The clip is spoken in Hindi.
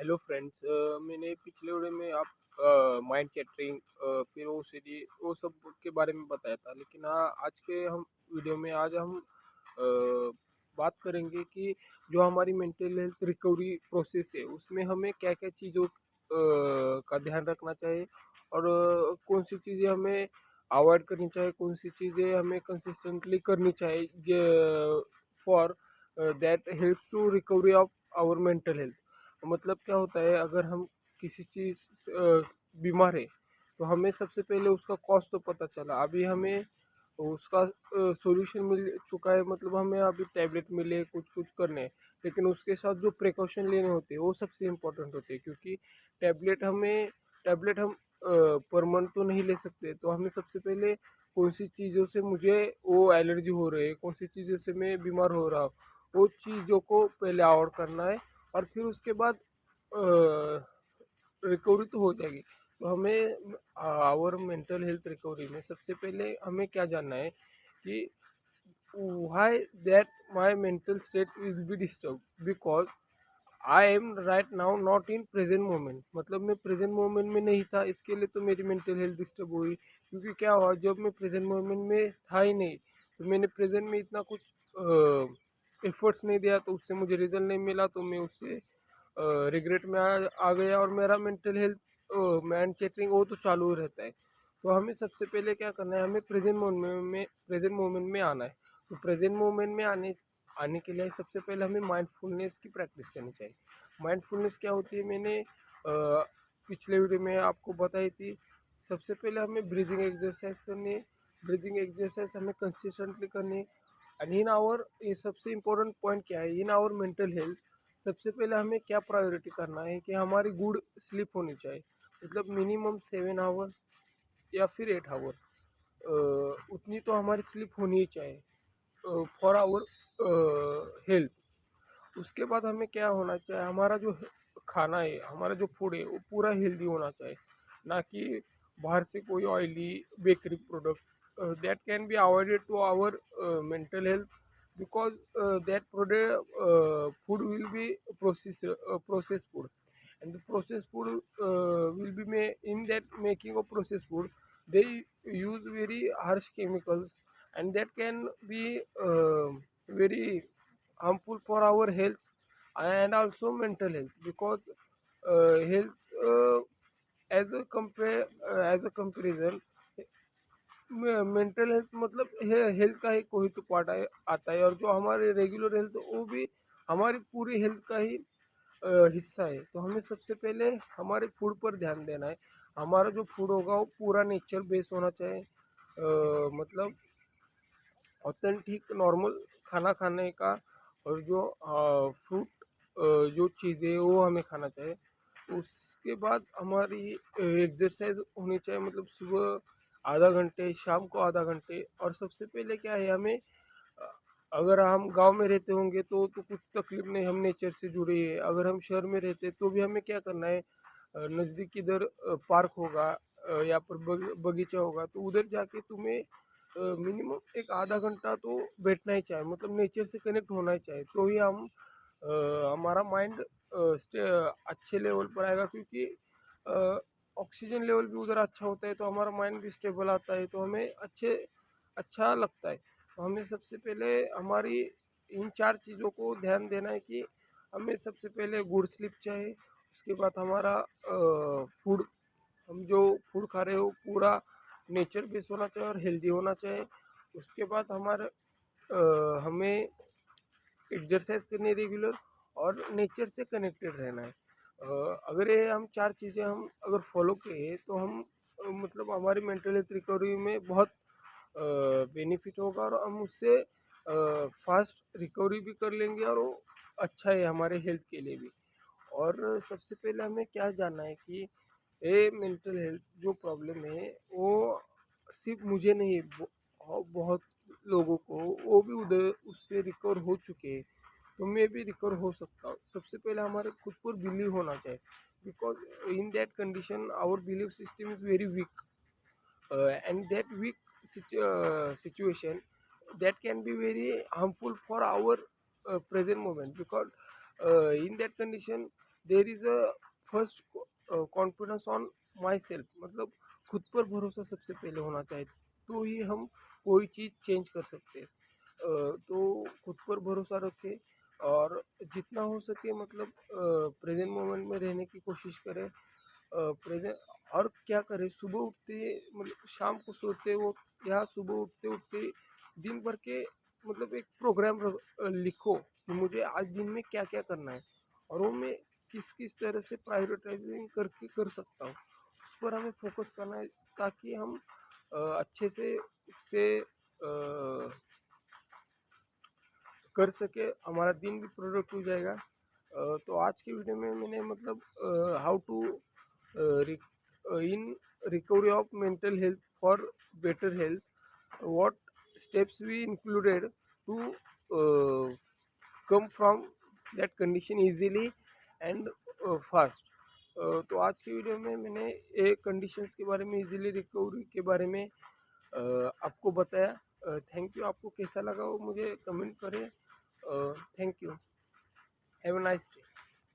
Hello friends. मैंने पिछले वीडियो में माइंड कैटरिंग फिर ओ सी डी वो सब के बारे में बताया था, लेकिन आज के हम वीडियो में आज हम बात करेंगे कि जो हमारी मेंटल हेल्थ रिकवरी प्रोसेस है उसमें हमें क्या क्या चीज़ों का ध्यान रखना चाहिए और कौन सी चीज़ें हमें अवॉइड करनी चाहिए, कौन सी चीज़ें हमें कंसिस्टेंटली करनी चाहिए for that helps to recovery of our mental health. मतलब क्या होता है, अगर हम किसी चीज़ बीमार है तो हमें सबसे पहले उसका कॉज तो पता चला, अभी हमें उसका सॉल्यूशन मिल चुका है, मतलब हमें अभी टैबलेट मिले कुछ कुछ करने हैं। लेकिन उसके साथ जो प्रिकॉशन लेने होते हैं वो सबसे इम्पोर्टेंट होते हैं, क्योंकि टैबलेट हम पर मंथ तो नहीं ले सकते। तो हमें सबसे पहले कौन सी चीज़ों से मुझे वो एलर्जी हो रही है, कौन सी चीज़ों से मैं बीमार हो रहा हूँ, वो चीज़ों को पहले अवॉइड करना है। और फिर उसके बाद रिकवरी तो हो जाएगी। तो हमें आवर मेंटल हेल्थ रिकवरी में सबसे पहले हमें क्या जानना है कि why that my mental state will be disturb, because I am right now not in present moment. मतलब मैं प्रेजेंट मोमेंट में नहीं था, इसके लिए तो मेरी मेंटल हेल्थ डिस्टर्ब हुई। क्योंकि क्या हुआ, जब मैं प्रेजेंट मोमेंट में था ही नहीं तो मैंने प्रेजेंट में इतना कुछ एफर्ट्स नहीं दिया, तो उससे मुझे रिजल्ट नहीं मिला, तो मैं उससे रिग्रेट में आ गया और मेरा मेंटल हेल्थ माइंड चेकिंग वो तो चालू ही रहता है। तो हमें सबसे पहले क्या करना है, हमें प्रेजेंट मोमेंट में आना है। तो प्रेजेंट मोमेंट में आने आने के लिए सबसे पहले हमें माइंडफुलनेस की प्रैक्टिस करनी चाहिए। माइंडफुलनेस क्या होती है, मैंने पिछले वीडियो में आपको बताई थी। सबसे पहले हमें ब्रीदिंग एक्सरसाइज करनी है। ब्रीदिंग एक्सरसाइज हमें कंसिस्टेंटली करनी है। एंड इन आवर, ये सबसे इम्पोर्टेंट पॉइंट क्या है, इन आवर मेंटल हेल्थ सबसे पहले हमें क्या प्रायोरिटी करना है कि हमारी गुड स्लीप होनी चाहिए। मतलब मिनिमम 7 आवर या फिर 8 आवर, उतनी तो हमारी स्लीप होनी ही चाहिए फॉर आवर हेल्थ। उसके बाद हमें क्या होना चाहिए, हमारा जो खाना है, हमारा जो फूड है वो पूरा हेल्दी होना चाहिए, ना कि बाहर से कोई oily bakery product that can be avoided to our mental health, because that product food will be processed food, and the processed food will be made. In that making of processed food, they use very harsh chemicals, and that can be very harmful for our health and also mental health, because health as a comparison, mental health मतलब हेल्थ का ही कोई तो पार्ट आता है, और जो हमारे रेगुलर हेल्थ वो भी हमारी पूरी हेल्थ का ही हिस्सा है। तो हमें सबसे पहले हमारे फूड पर ध्यान देना है। हमारा जो फूड होगा वो पूरा नेचर बेस्ड होना चाहिए, मतलब ऑथेंटिक नॉर्मल खाना खाने का। और जो फ्रूट जो चीज़ें वो हमें खाना चाहिए। उसके बाद हमारी एक्सरसाइज होनी चाहिए, मतलब सुबह आधा घंटे, शाम को आधा घंटे। और सबसे पहले क्या है, हमें अगर हम गांव में रहते होंगे तो कुछ तकलीफ नहीं, हम नेचर से जुड़े हैं। अगर हम शहर में रहते तो भी हमें क्या करना है, नज़दीक इधर पार्क होगा या पर बगीचा होगा, तो उधर जाके तुम्हें मिनिमम एक आधा घंटा तो बैठना ही चाहिए, मतलब नेचर से कनेक्ट होना ही चाहिए। तो ही हम हमारा माइंड अच्छे लेवल पर आएगा, क्योंकि ऑक्सीजन लेवल भी उधर अच्छा होता है तो हमारा माइंड भी स्टेबल आता है, तो हमें अच्छा लगता है। तो हमें सबसे पहले हमारी इन 4 चीज़ों को ध्यान देना है कि हमें सबसे पहले गुड स्लीप चाहिए। उसके बाद हमारा फूड, हम जो फूड खा रहे हो पूरा नेचर बेस्ड होना चाहिए और हेल्दी होना चाहिए। उसके बाद हमें एक्सरसाइज करनी है रेगुलर, और नेचर से कनेक्टेड रहना है। अगर ये हम 4 चीज़ें हम अगर फॉलो किए तो हम मतलब हमारी मेंटल हेल्थ रिकवरी में बहुत बेनिफिट होगा, और हम उससे फास्ट रिकवरी भी कर लेंगे, और वो अच्छा है हमारे हेल्थ के लिए भी। और सबसे पहले हमें क्या जानना है कि ये मेंटल हेल्थ जो प्रॉब्लम है वो सिर्फ मुझे नहीं, बहुत लोगों को वो भी उधर उससे रिकवर हो चुके हैं। तो मैं भी रिकवर हो सकता हूँ। सबसे पहले हमारे खुद पर बिलीव होना चाहिए, because in that condition our believe system is very weak, and that weak situation that can be very harmful for our present moment, because in that condition there is a first confidence on my self, मतलब खुद पर भरोसा सबसे पहले होना चाहिए, तो ही हम कोई चीज़ चेंज कर सकते हैं। तो खुद पर भरोसा रखें और जितना हो सके मतलब प्रेजेंट मोमेंट में रहने की कोशिश करें। प्रेजेंट और क्या करें, सुबह उठते मतलब शाम को सोते वो या सुबह उठते उठते दिन भर के मतलब एक प्रोग्राम लिखो कि मुझे आज दिन में क्या क्या करना है, और वो मैं किस किस तरह से प्रायोरिटाइजिंग करके कर सकता हूँ, उस पर हमें फोकस करना है, ताकि हम अच्छे से उससे कर सके, हमारा दिन भी प्रोडक्ट हो जाएगा। तो आज की वीडियो में मैंने मतलब how to in recovery of mental health for better health, what steps we included to come from that condition easily and fast। तो आज की वीडियो में मैंने एक कंडीशंस के बारे में, इजीली रिकवरी के बारे में आपको बताया। Thank you. आपको कैसा लगा वो मुझे कमेंट करें। Thank you. Have a nice day.